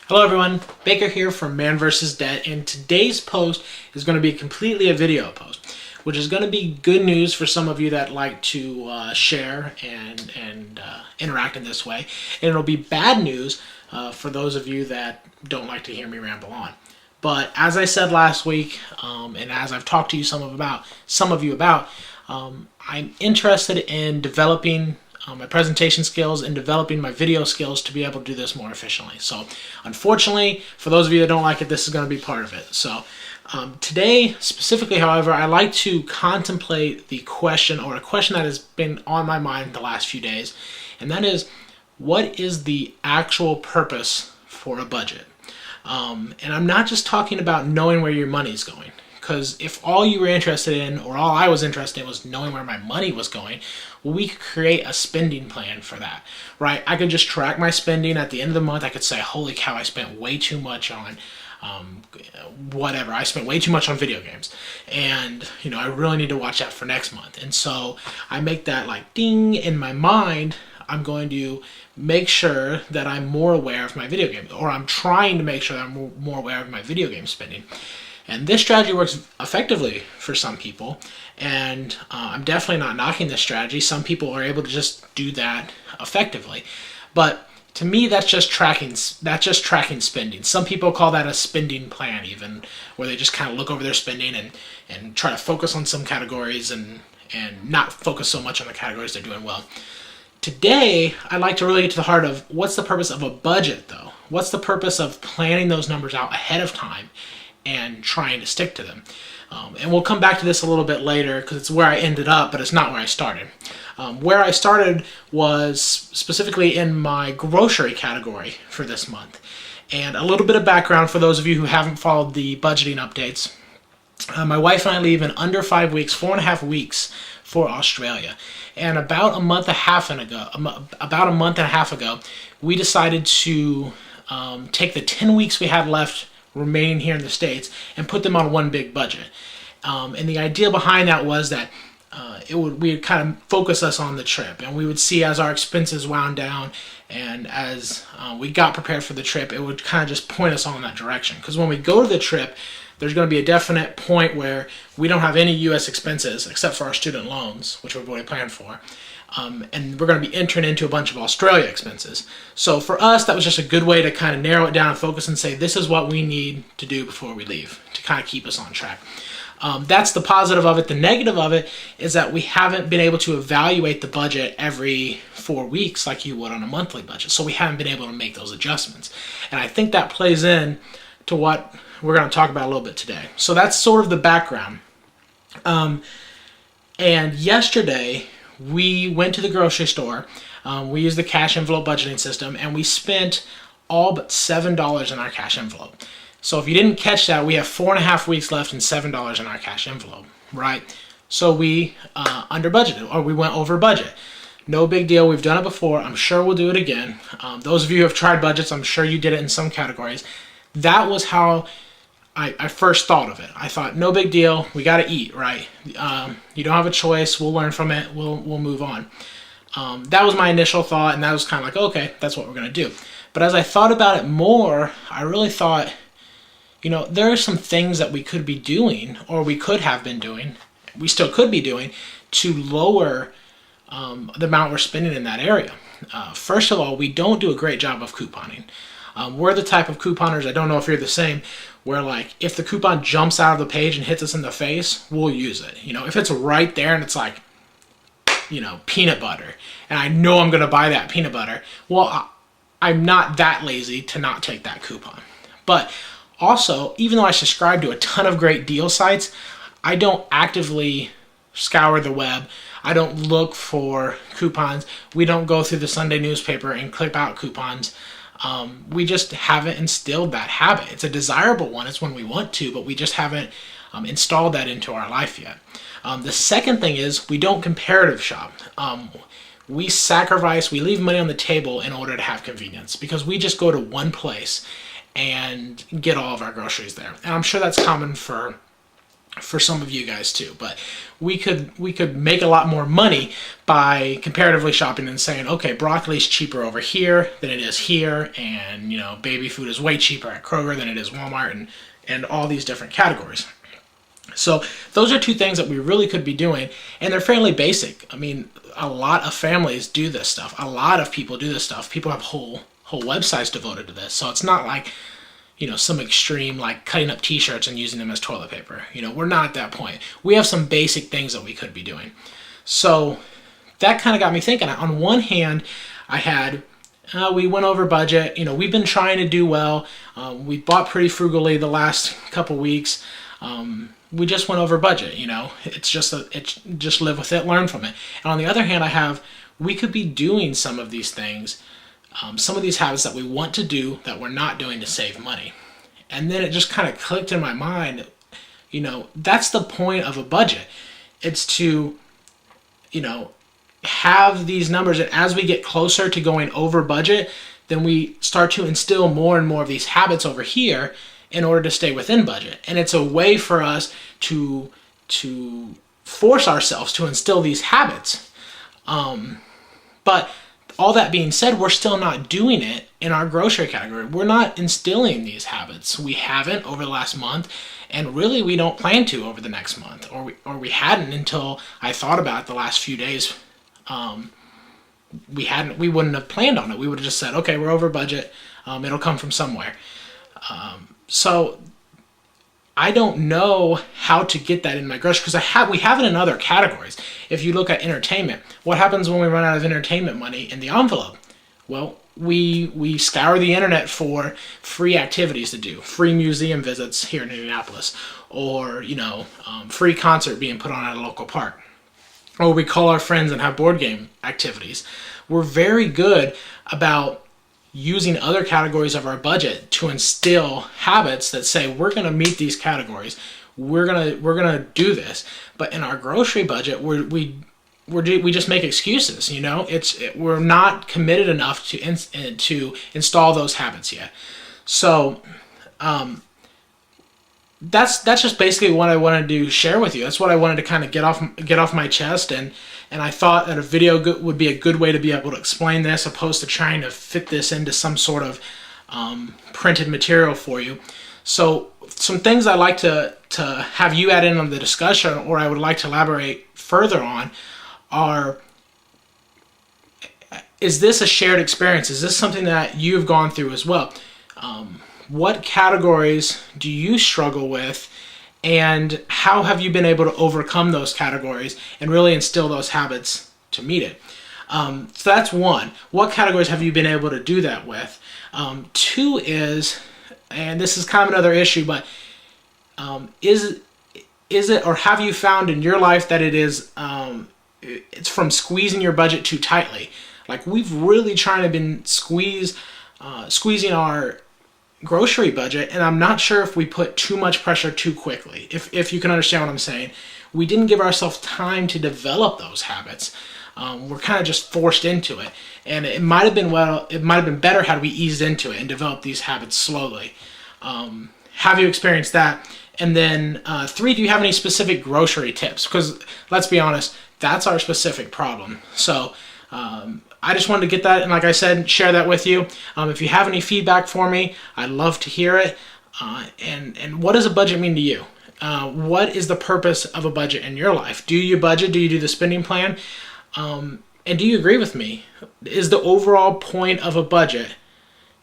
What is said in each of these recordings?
Hello everyone, Baker here from Man vs. Debt, and today's post is going to be completely a video post, which is going to be good news for some of you that like to share and interact in this way, and it'll be bad news for those of you that don't like to hear me ramble on. But as I said last week, and as I've talked to you some of you about, I'm interested in developing my presentation skills and developing my video skills to be able to do this more efficiently. So unfortunately, for those of you that don't like it, this is going to be part of it. So today, specifically, however, I like to contemplate the question, or a question that has been on my mind the last few days, and that is, what is the actual purpose for a budget? And I'm not just talking about knowing where your money's going. Because if all you were interested in, or all I was interested in, was knowing where my money was going, well, we could create a spending plan for that, right? I could just track my spending at the end of the month. I could say, holy cow, I spent way too much on whatever. I spent way too much on video games. And, I really need to watch out for next month. And so I make that like ding in my mind. I'm going to make sure that I'm more aware of my video games, or I'm trying to make sure that I'm more aware of my video game spending. And this strategy works effectively for some people, and I'm definitely not knocking this strategy. Some people are able to just do that effectively, but to me, that's just tracking spending. Some people call that a spending plan, even, where they just kind of look over their spending and try to focus on some categories and not focus so much on the categories they're doing well. Today, I'd like to really get to the heart of what's the purpose of a budget, though. What's the purpose of planning those numbers out ahead of time and trying to stick to them? And we'll come back to this a little bit later because it's where I ended up, but it's not where I started. Where I started was specifically in my grocery category for this month. And a little bit of background for those of you who haven't followed the budgeting updates. My wife and I leave in under 5 weeks, 4.5 weeks for Australia. And about a month and a half ago, we decided to take the 10 weeks we had left remaining here in the States and put them on one big budget. And the idea behind that was that we would kind of focus us on the trip, and we would see as our expenses wound down and as we got prepared for the trip, it would kind of just point us on that direction. Because when we go to the trip, there's going to be a definite point where we don't have any U.S. expenses except for our student loans, which we've already planned for. And we're going to be entering into a bunch of Australia expenses. So for us, that was just a good way to kind of narrow it down and focus and say, this is what we need to do before we leave to kind of keep us on track. That's the positive of it. The negative of it is that we haven't been able to evaluate the budget every 4 weeks like you would on a monthly budget. So we haven't been able to make those adjustments. And I think that plays in to what we're going to talk about a little bit today. So that's sort of the background. And yesterday, we went to the grocery store. We used the cash envelope budgeting system, and we spent all but $7 in our cash envelope. So if you didn't catch that, we have 4.5 weeks left and $7 in our cash envelope, right? So we under budgeted, or we went over budget. No big deal. We've done it before. I'm sure we'll do it again. Those of you who have tried budgets, I'm sure you did it in some categories. That was how I first thought of it. I thought, no big deal. We got to eat, right? You don't have a choice. We'll learn from it. We'll move on. That was my initial thought, and that was kind of like, okay, that's what we're going to do. But as I thought about it more, I really thought, there are some things that we could be doing, or we could have been doing, we still could be doing, to lower the amount we're spending in that area. First of all, we don't do a great job of couponing. We're the type of couponers, I don't know if you're the same, where like if the coupon jumps out of the page and hits us in the face, we'll use it. If it's right there and it's like, peanut butter, and I know I'm going to buy that peanut butter, well, I'm not that lazy to not take that coupon. But also, even though I subscribe to a ton of great deal sites, I don't actively scour the web. I don't look for coupons. We don't go through the Sunday newspaper and clip out coupons. We just haven't instilled that habit. It's a desirable one. It's when we want to, but we just haven't installed that into our life yet. The second thing is we don't comparative shop. We leave money on the table in order to have convenience, because we just go to one place and get all of our groceries there. And I'm sure that's common for for some of you guys too. But we could make a lot more money by comparatively shopping and saying, okay, broccoli's cheaper over here than it is here, and you know, baby food is way cheaper at Kroger than it is Walmart, and all these different categories. So those are two things that we really could be doing, and they're fairly basic. I mean, a lot of families do this stuff. A lot of people do this stuff. People have whole websites devoted to this. So it's not like, you know, some extreme like cutting up t-shirts and using them as toilet paper. You know, we're not at that point. We have some basic things that we could be doing. So that kind of got me thinking. On one hand, I had, we went over budget. You know, we've been trying to do well. We bought pretty frugally the last couple weeks. We just went over budget, you know. It's just live with it, learn from it. And on the other hand, we could be doing some of these things, some of these habits that we want to do that we're not doing to save money. And then it just kind of clicked in my mind, you know, that's the point of a budget. It's to, you know, have these numbers, and as we get closer to going over budget, then we start to instill more and more of these habits over here in order to stay within budget. And it's a way for us to force ourselves to instill these habits. But all that being said, we're still not doing it in our grocery category. We're not instilling these habits. We haven't over the last month, and really we don't plan to over the next month, or we hadn't until I thought about it the last few days. We wouldn't have planned on it. We would have just said, okay, we're over budget. It'll come from somewhere. So I don't know how to get that in my grocery, because we have it in other categories. If you look at entertainment, what happens when we run out of entertainment money in the envelope? Well, we scour the internet for free activities to do, free museum visits here in Indianapolis, or you know, free concert being put on at a local park, or we call our friends and have board game activities. We're very good about using other categories of our budget to instill habits that say we're going to meet these categories, we're gonna do this. But in our grocery budget, we just make excuses. You know, we're not committed enough to install those habits yet. So that's just basically what I wanted to share with you. That's what I wanted to kind of get off my chest, and I thought that a video would be a good way to be able to explain this, opposed to trying to fit this into some sort of printed material for you. So some things I'd like to have you add in on the discussion, or I would like to elaborate further on, are: is this a shared experience? Is this something that you've gone through as well? What categories do you struggle with, and how have you been able to overcome those categories and really instill those habits to meet it? So that's one. What categories have you been able to do that with? Two is, and this is kind of another issue, but is it, or have you found in your life that it is, it's from squeezing your budget too tightly? Like, we've really been squeezing our grocery budget, and I'm not sure if we put too much pressure too quickly. If you can understand what I'm saying, we didn't give ourselves time to develop those habits. We're kind of just forced into it, and it might have been better had we eased into it and developed these habits slowly. Have you experienced that? And then 3, do you have any specific grocery tips? Because let's be honest, that's our specific problem. So I just wanted to get that, and like I said, share that with you. If you have any feedback for me, I'd love to hear it. And what does a budget mean to you? What is the purpose of a budget in your life? Do you budget? Do you do the spending plan? And do you agree with me? Is the overall point of a budget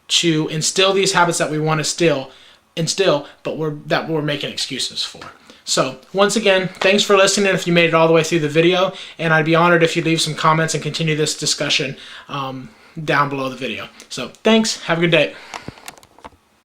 to instill these habits that we want to instill, but we're making excuses for? So once again, thanks for listening if you made it all the way through the video, and I'd be honored if you leave some comments and continue this discussion down below the video. So thanks, have a good day.